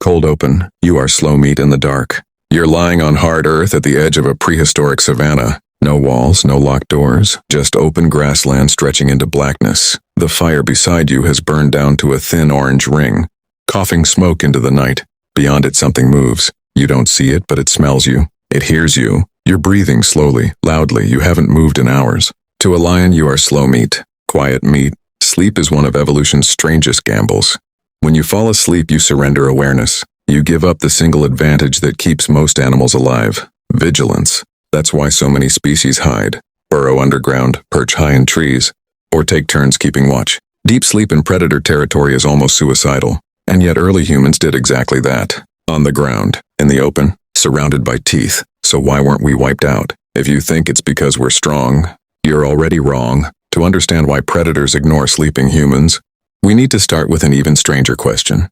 Cold open, you are slow meat in the dark. You're lying on hard earth at the edge of a prehistoric savanna. No walls, no locked doors, just open grassland stretching into blackness. The fire beside you has burned down to a thin orange ring, coughing smoke into the night. Beyond it something moves. You don't see it, but it smells you. It hears you. You're breathing slowly, loudly. You haven't moved in hours. To a lion, you are slow meat, quiet meat. Sleep is one of evolution's strangest gambles. When you fall asleep, you surrender awareness. You give up the single advantage that keeps most animals alive: vigilance. That's why so many species hide, burrow underground, perch high in trees, or take turns keeping watch. Deep sleep in predator territory is almost suicidal, and yet early humans did exactly that. On the ground, in the open, surrounded by teeth. So why weren't we wiped out? If you think it's because we're strong, you're already wrong. To understand why predators ignore sleeping humans, we need to start with an even stranger question.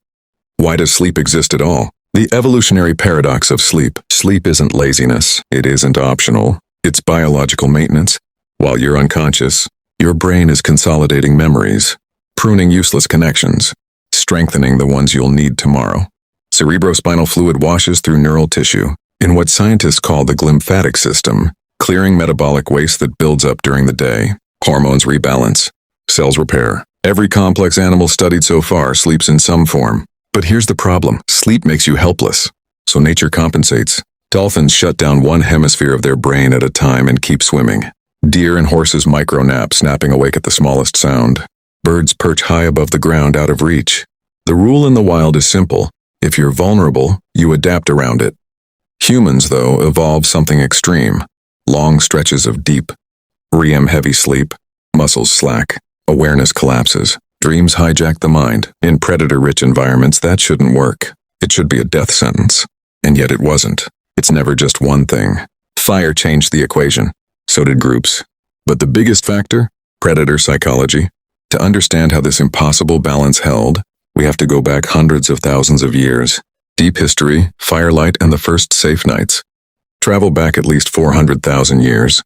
Why does sleep exist at all? The evolutionary paradox of sleep. Sleep isn't laziness. It isn't optional. It's biological maintenance. While you're unconscious, your brain is consolidating memories, pruning useless connections, strengthening the ones you'll need tomorrow. Cerebrospinal fluid washes through neural tissue, in what scientists call the glymphatic system, clearing metabolic waste that builds up during the day. Hormones rebalance. Cells repair. Every complex animal studied so far sleeps in some form. But here's the problem. Sleep makes you helpless. So nature compensates. Dolphins shut down one hemisphere of their brain at a time and keep swimming. Deer and horses micro-nap, snapping awake at the smallest sound. Birds perch high above the ground out of reach. The rule in the wild is simple. If you're vulnerable, you adapt around it. Humans, though, evolve something extreme. Long stretches of deep, REM-heavy sleep. Muscles slack. Awareness collapses. Dreams hijack the mind. In predator-rich environments, that shouldn't work. It should be a death sentence. And yet it wasn't. It's never just one thing. Fire changed the equation. So did groups. But the biggest factor? Predator psychology. To understand how this impossible balance held, we have to go back hundreds of thousands of years. Deep history, firelight, and the first safe nights. Travel back at least 400,000 years.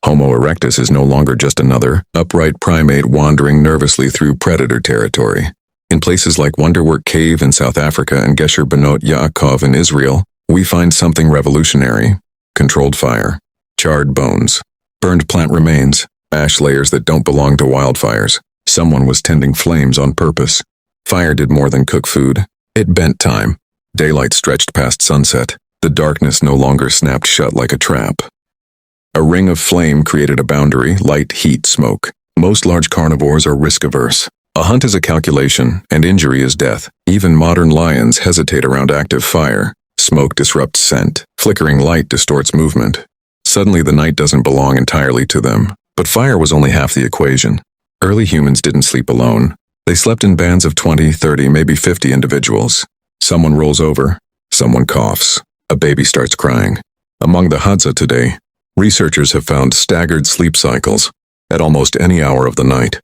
Homo erectus is no longer just another upright primate wandering nervously through predator territory. In places like Wonderwork Cave in South Africa and Gesher Benot Yaakov in Israel, we find something revolutionary. Controlled fire, charred bones, burned plant remains, ash layers that don't belong to wildfires. Someone was tending flames on purpose. Fire did more than cook food. It bent time. Daylight stretched past sunset. The darkness no longer snapped shut like a trap. A ring of flame created a boundary: light, heat, smoke. Most large carnivores are risk-averse. A hunt is a calculation, and injury is death. Even modern lions hesitate around active fire. Smoke disrupts scent. Flickering light distorts movement. Suddenly the night doesn't belong entirely to them. But fire was only half the equation. Early humans didn't sleep alone. They slept in bands of 20, 30, maybe 50 individuals. Someone rolls over. Someone coughs. A baby starts crying. Among the Hadza today, researchers have found staggered sleep cycles at almost any hour of the night.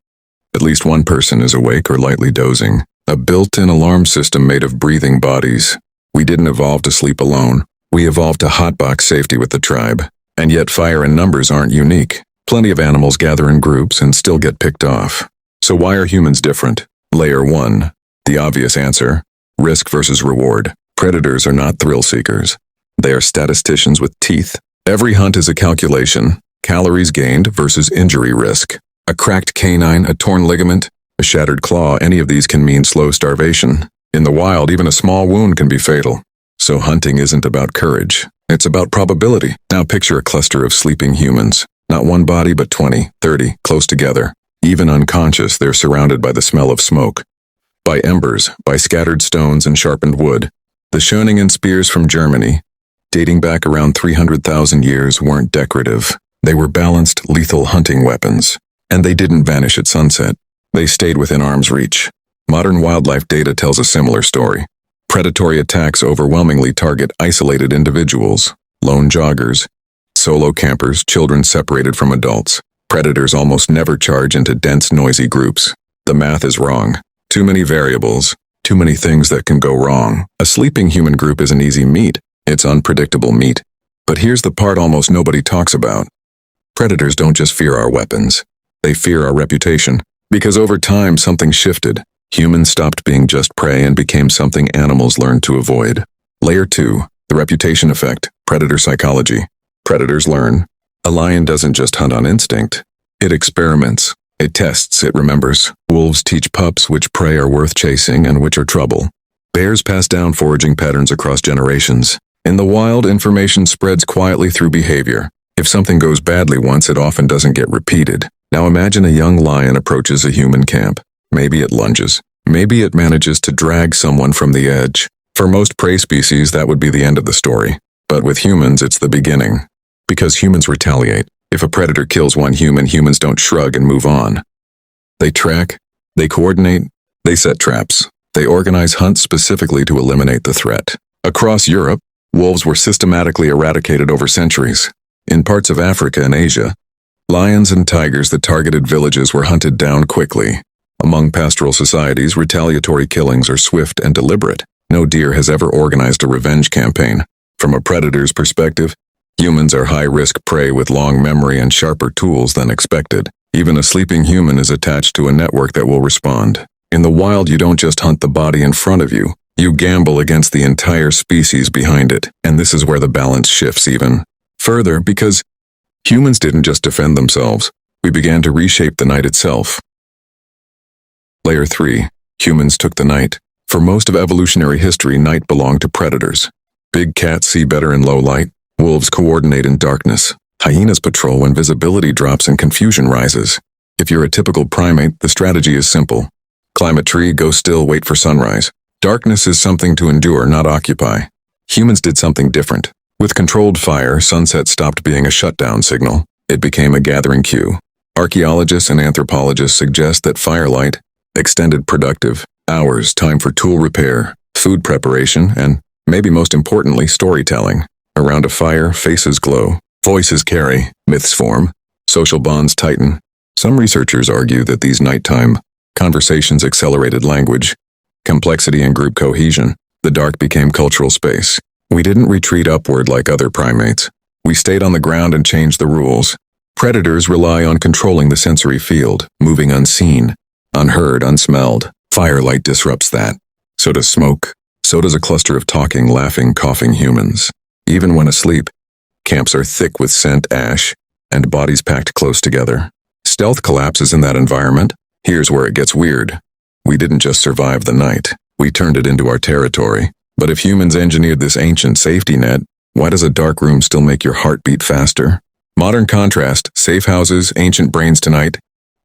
At least one person is awake or lightly dozing. A built-in alarm system made of breathing bodies. We didn't evolve to sleep alone. We evolved to hotbox safety with the tribe. And yet fire and numbers aren't unique. Plenty of animals gather in groups and still get picked off. So why are humans different? Layer 1. The obvious answer: risk versus reward. Predators are not thrill seekers. They are statisticians with teeth. Every hunt is a calculation. Calories gained versus injury risk. A cracked canine, a torn ligament, a shattered claw, any of these can mean slow starvation. In the wild, even a small wound can be fatal. So hunting isn't about courage. It's about probability. Now picture a cluster of sleeping humans. Not one body, but 20, 30, close together. Even unconscious, they're surrounded by the smell of smoke. By embers, by scattered stones and sharpened wood. The Schöningen spears from Germany, dating back around 300,000 years, weren't decorative. They were balanced, lethal hunting weapons. And they didn't vanish at sunset. They stayed within arm's reach. Modern wildlife data tells a similar story. Predatory attacks overwhelmingly target isolated individuals, lone joggers, solo campers, children separated from adults. Predators almost never charge into dense, noisy groups. The math is wrong. Too many variables, too many things that can go wrong. A sleeping human group isn't easy meat. It's unpredictable meat. But here's the part almost nobody talks about. Predators don't just fear our weapons. They fear our reputation. Because over time, something shifted. Humans stopped being just prey and became something animals learned to avoid. Layer 2. The reputation effect. Predator psychology. Predators learn. A lion doesn't just hunt on instinct. It experiments. It tests, it remembers. Wolves teach pups which prey are worth chasing and which are trouble. Bears pass down foraging patterns across generations. In the wild, information spreads quietly through behavior. If something goes badly once, it often doesn't get repeated. Now imagine a young lion approaches a human camp. Maybe it lunges. Maybe it manages to drag someone from the edge. For most prey species, that would be the end of the story. But with humans, it's the beginning. Because humans retaliate. If a predator kills one human, humans don't shrug and move on. They track, they coordinate, they set traps. They organize hunts specifically to eliminate the threat. Across Europe, wolves were systematically eradicated over centuries. In parts of Africa and Asia, lions and tigers that targeted villages were hunted down quickly. Among pastoral societies, retaliatory killings are swift and deliberate. No deer has ever organized a revenge campaign. From a predator's perspective, humans are high-risk prey with long memory and sharper tools than expected. Even a sleeping human is attached to a network that will respond. In the wild, you don't just hunt the body in front of you. You gamble against the entire species behind it. And this is where the balance shifts even further, because humans didn't just defend themselves. We began to reshape the night itself. Layer 3. Humans took the night. For most of evolutionary history, night belonged to predators. Big cats see better in low light. Wolves coordinate in darkness. Hyenas patrol when visibility drops and confusion rises. If you're a typical primate, the strategy is simple. Climb a tree, go still, wait for sunrise. Darkness is something to endure, not occupy. Humans did something different. With controlled fire, sunset stopped being a shutdown signal. It became a gathering cue. Archaeologists and anthropologists suggest that firelight extended productive hours, time for tool repair, food preparation, and, maybe most importantly, storytelling. Around a fire, faces glow, voices carry, myths form, social bonds tighten. Some researchers argue that these nighttime conversations accelerated language, complexity, and group cohesion. The dark became cultural space. We didn't retreat upward like other primates. We stayed on the ground and changed the rules. Predators rely on controlling the sensory field, moving unseen, unheard, unsmelled. Firelight disrupts that. So does smoke. So does a cluster of talking, laughing, coughing humans. Even when asleep, camps are thick with scent, ash, and bodies packed close together. Stealth collapses in that environment. Here's where it gets weird. We didn't just survive the night. We turned it into our territory. But if humans engineered this ancient safety net, why does a dark room still make your heart beat faster? Modern contrast, safe houses, ancient brains tonight.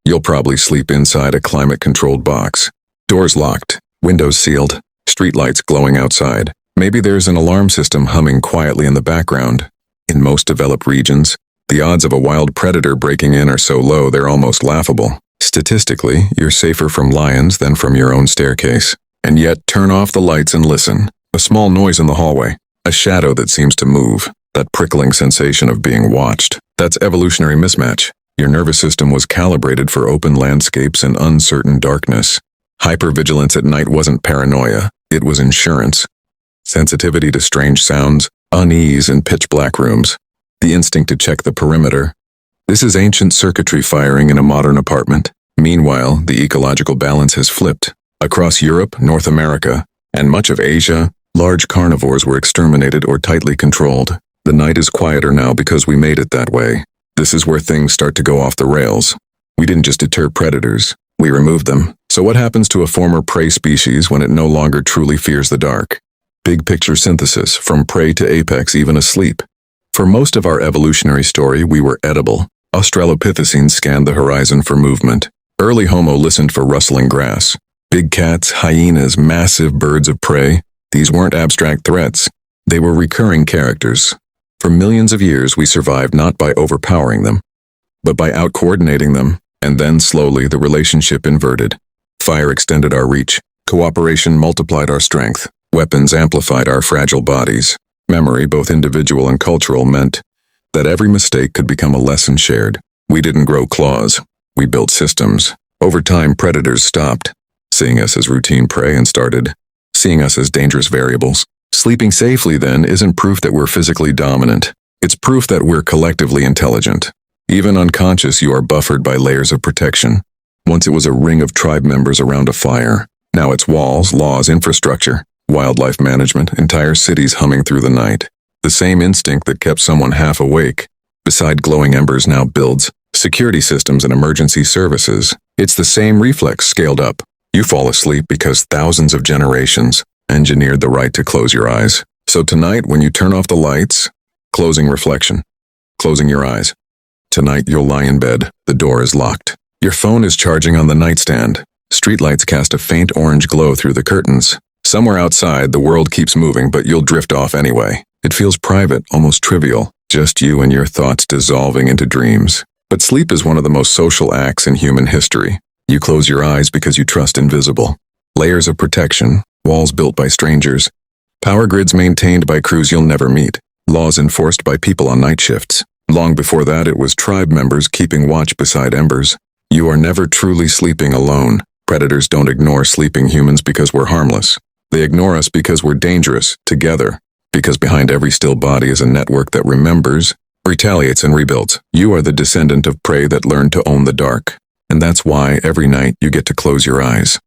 You'll probably sleep inside a climate-controlled box. Doors locked, windows sealed, streetlights glowing outside. Maybe there's an alarm system humming quietly in the background. In most developed regions, the odds of a wild predator breaking in are so low they're almost laughable. Statistically, you're safer from lions than from your own staircase. And yet, turn off the lights and listen. A small noise in the hallway. A shadow that seems to move. That prickling sensation of being watched. That's evolutionary mismatch. Your nervous system was calibrated for open landscapes and uncertain darkness. Hypervigilance at night wasn't paranoia. It was insurance. Sensitivity to strange sounds, unease in pitch-black rooms. The instinct to check the perimeter. This is ancient circuitry firing in a modern apartment. Meanwhile, the ecological balance has flipped. Across Europe, North America, and much of Asia, large carnivores were exterminated or tightly controlled. The night is quieter now because we made it that way. This is where things start to go off the rails. We didn't just deter predators, we removed them. So what happens to a former prey species when it no longer truly fears the dark? Big picture synthesis, from prey to apex, even asleep. For most of our evolutionary story, we were edible. Australopithecines scanned the horizon for movement. Early Homo listened for rustling grass. Big cats, hyenas, massive birds of prey. These weren't abstract threats. They were recurring characters. For millions of years, we survived not by overpowering them, but by out-coordinating them, and then slowly the relationship inverted. Fire extended our reach. Cooperation multiplied our strength. Weapons amplified our fragile bodies. Memory, both individual and cultural, meant that every mistake could become a lesson shared. We didn't grow claws. We built systems. Over time, predators stopped seeing us as routine prey and started seeing us as dangerous variables. Sleeping safely, then, isn't proof that we're physically dominant. It's proof that we're collectively intelligent. Even unconscious, you are buffered by layers of protection. Once it was a ring of tribe members around a fire. Now it's walls, laws, infrastructure, wildlife management, entire cities humming through the night. The same instinct that kept someone half awake, beside glowing embers, now builds security systems and emergency services. It's the same reflex scaled up. You fall asleep because thousands of generations engineered the right to close your eyes. So tonight, when you turn off the lights, closing reflection, closing your eyes. Tonight you'll lie in bed, the door is locked. Your phone is charging on the nightstand. Streetlights cast a faint orange glow through the curtains. Somewhere outside, the world keeps moving, but you'll drift off anyway. It feels private, almost trivial, just you and your thoughts dissolving into dreams. But sleep is one of the most social acts in human history. You close your eyes because you trust invisible. Layers of protection, walls built by strangers, power grids maintained by crews you'll never meet, laws enforced by people on night shifts. Long before that, it was tribe members keeping watch beside embers. You are never truly sleeping alone. Predators don't ignore sleeping humans because we're harmless. They ignore us because we're dangerous, together. Because behind every still body is a network that remembers, retaliates, and rebuilds. You are the descendant of prey that learned to own the dark. And that's why every night you get to close your eyes.